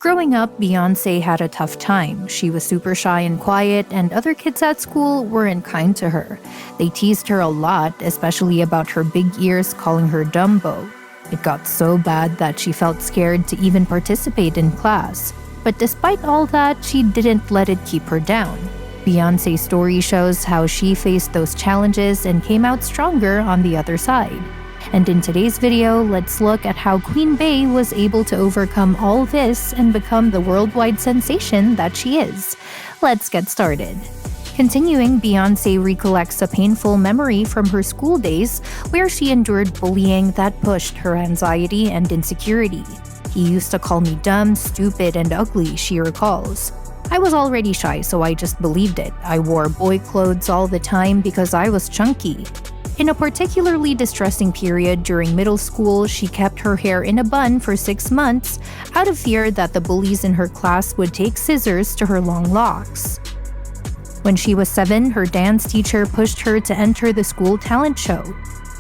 Growing up, Beyoncé had a tough time. She was super shy and quiet, and other kids at school weren't kind to her. They teased her a lot, especially about her big ears, calling her Dumbo. It got so bad that she felt scared to even participate in class. But despite all that, she didn't let it keep her down. Beyoncé's story shows how she faced those challenges and came out stronger on the other side. And in today's video, let's look at how Queen Bey was able to overcome all this and become the worldwide sensation that she is. Let's get started. Continuing, Beyoncé recollects a painful memory from her school days where she endured bullying that pushed her anxiety and insecurity. "He used to call me dumb, stupid, and ugly," she recalls. "I was already shy, so I just believed it. I wore boy clothes all the time because I was chunky." In a particularly distressing period during middle school, she kept her hair in a bun for 6 months out of fear that the bullies in her class would take scissors to her long locks. When she was 7, her dance teacher pushed her to enter the school talent show.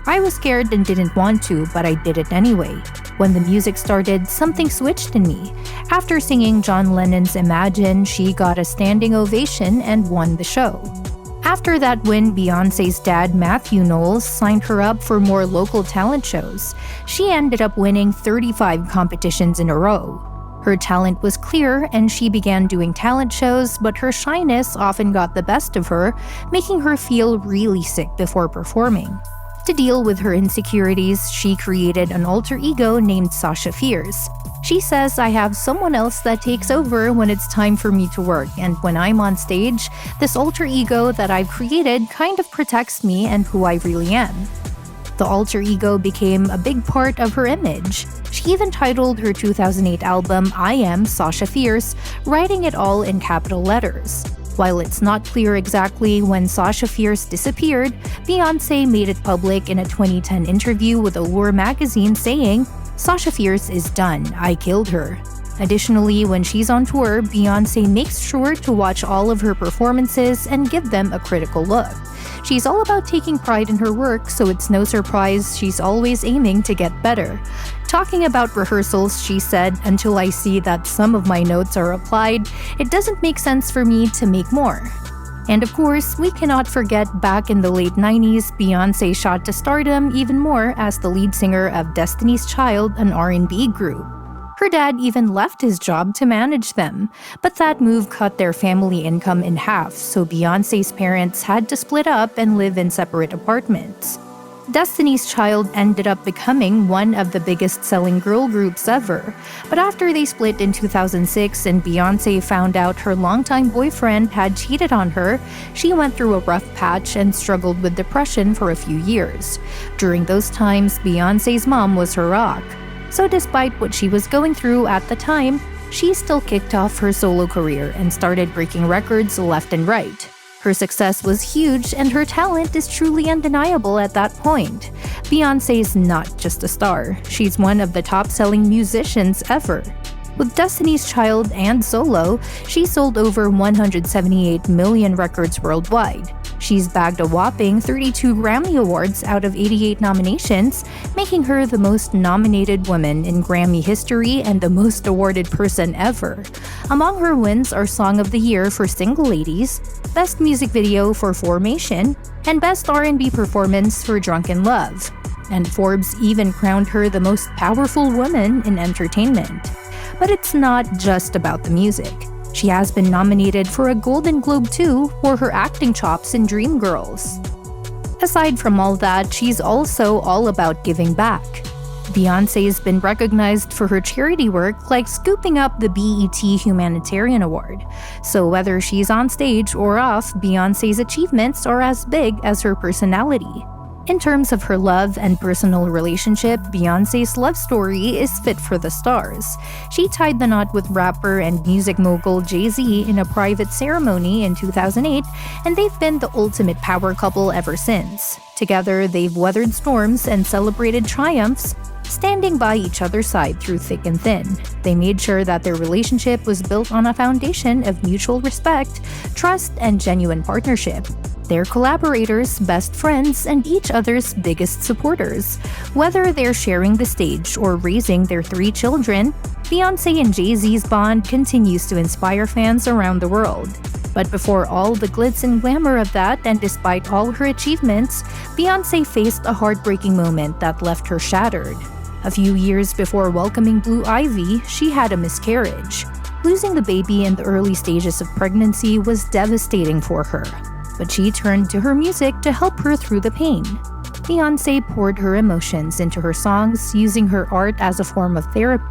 "I was scared and didn't want to, but I did it anyway. When the music started, something switched in me. After singing John Lennon's Imagine, she got a standing ovation and won the show." After that win, Beyoncé's dad, Matthew Knowles, signed her up for more local talent shows. She ended up winning 35 competitions in a row. Her talent was clear, and she began doing talent shows, but her shyness often got the best of her, making her feel really sick before performing. To deal with her insecurities, she created an alter ego named Sasha Fierce. She says, "I have someone else that takes over when it's time for me to work, and when I'm on stage, this alter ego that I've created kind of protects me and who I really am." The alter ego became a big part of her image. She even titled her 2008 album "I Am Sasha Fierce," writing it all in capital letters. While it's not clear exactly when Sasha Fierce disappeared, Beyoncé made it public in a 2010 interview with Allure magazine saying, "Sasha Fierce is done. I killed her." Additionally, when she's on tour, Beyoncé makes sure to watch all of her performances and give them a critical look. She's all about taking pride in her work, so it's no surprise she's always aiming to get better. Talking about rehearsals, she said, "Until I see that some of my notes are applied, it doesn't make sense for me to make more." And of course, we cannot forget back in the late 90s, Beyoncé shot to stardom even more as the lead singer of Destiny's Child, an R&B group. Her dad even left his job to manage them, but that move cut their family income in half, so Beyoncé's parents had to split up and live in separate apartments. Destiny's Child ended up becoming one of the biggest selling girl groups ever, but after they split in 2006 and Beyoncé found out her longtime boyfriend had cheated on her, she went through a rough patch and struggled with depression for a few years. During those times, Beyoncé's mom was her rock. So despite what she was going through at the time, she still kicked off her solo career and started breaking records left and right. Her success was huge, and her talent is truly undeniable at that point. Beyoncé's not just a star, she's one of the top-selling musicians ever. With Destiny's Child and solo, she sold over 178 million records worldwide. She's bagged a whopping 32 Grammy Awards out of 88 nominations, making her the most nominated woman in Grammy history and the most awarded person ever. Among her wins are Song of the Year for Single Ladies, Best Music Video for Formation, and Best R&B Performance for Drunken Love. And Forbes even crowned her the most powerful woman in entertainment. But it's not just about the music. She has been nominated for a Golden Globe too for her acting chops in Dreamgirls. Aside from all that, she's also all about giving back. Beyoncé's been recognized for her charity work, like scooping up the BET Humanitarian Award. So whether she's on stage or off, Beyoncé's achievements are as big as her personality. In terms of her love and personal relationship, Beyoncé's love story is fit for the stars. She tied the knot with rapper and music mogul Jay-Z in a private ceremony in 2008, and they've been the ultimate power couple ever since. Together, they've weathered storms and celebrated triumphs, standing by each other's side through thick and thin. They made sure that their relationship was built on a foundation of mutual respect, trust, and genuine partnership. They're collaborators, best friends, and each other's biggest supporters. Whether they're sharing the stage or raising their 3 children, Beyoncé and Jay-Z's bond continues to inspire fans around the world. But before all the glitz and glamour of that, and despite all her achievements, Beyoncé faced a heartbreaking moment that left her shattered. A few years before welcoming Blue Ivy, she had a miscarriage. Losing the baby in the early stages of pregnancy was devastating for her, but she turned to her music to help her through the pain. Beyoncé poured her emotions into her songs, using her art as a form of therapy.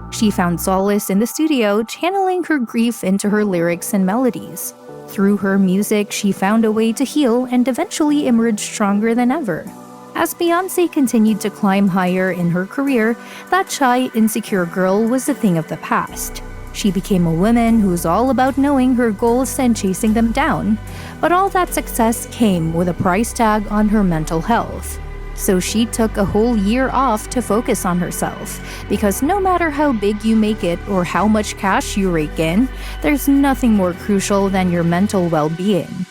She found solace in the studio, channeling her grief into her lyrics and melodies. Through her music, she found a way to heal and eventually emerged stronger than ever. As Beyoncé continued to climb higher in her career, that shy, insecure girl was a thing of the past. She became a woman who's all about knowing her goals and chasing them down. But all that success came with a price tag on her mental health. So she took a whole year off to focus on herself, because no matter how big you make it or how much cash you rake in, there's nothing more crucial than your mental well-being.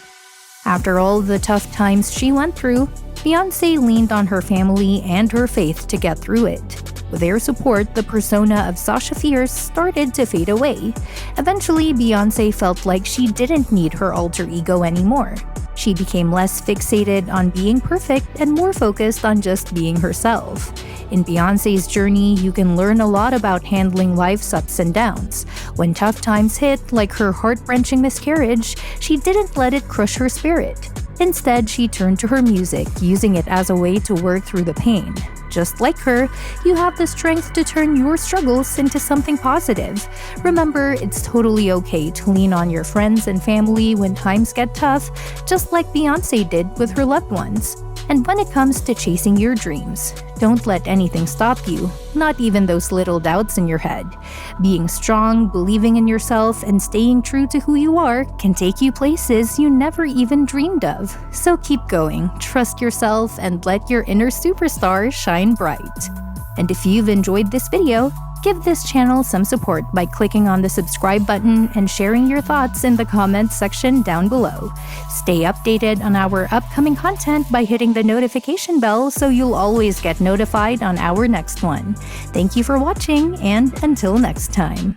After all the tough times she went through, Beyoncé leaned on her family and her faith to get through it. With their support, the persona of Sasha Fierce started to fade away. Eventually, Beyoncé felt like she didn't need her alter ego anymore. She became less fixated on being perfect and more focused on just being herself. In Beyoncé's journey, you can learn a lot about handling life's ups and downs. When tough times hit, like her heart-wrenching miscarriage, she didn't let it crush her spirit. Instead, she turned to her music, using it as a way to work through the pain. Just like her, you have the strength to turn your struggles into something positive. Remember, it's totally okay to lean on your friends and family when times get tough, just like Beyoncé did with her loved ones. And when it comes to chasing your dreams, don't let anything stop you, not even those little doubts in your head. Being strong, believing in yourself, and staying true to who you are can take you places you never even dreamed of. So keep going, trust yourself, and let your inner superstar shine bright. And if you've enjoyed this video, give this channel some support by clicking on the subscribe button and sharing your thoughts in the comments section down below. Stay updated on our upcoming content by hitting the notification bell so you'll always get notified on our next one. Thank you for watching, and until next time.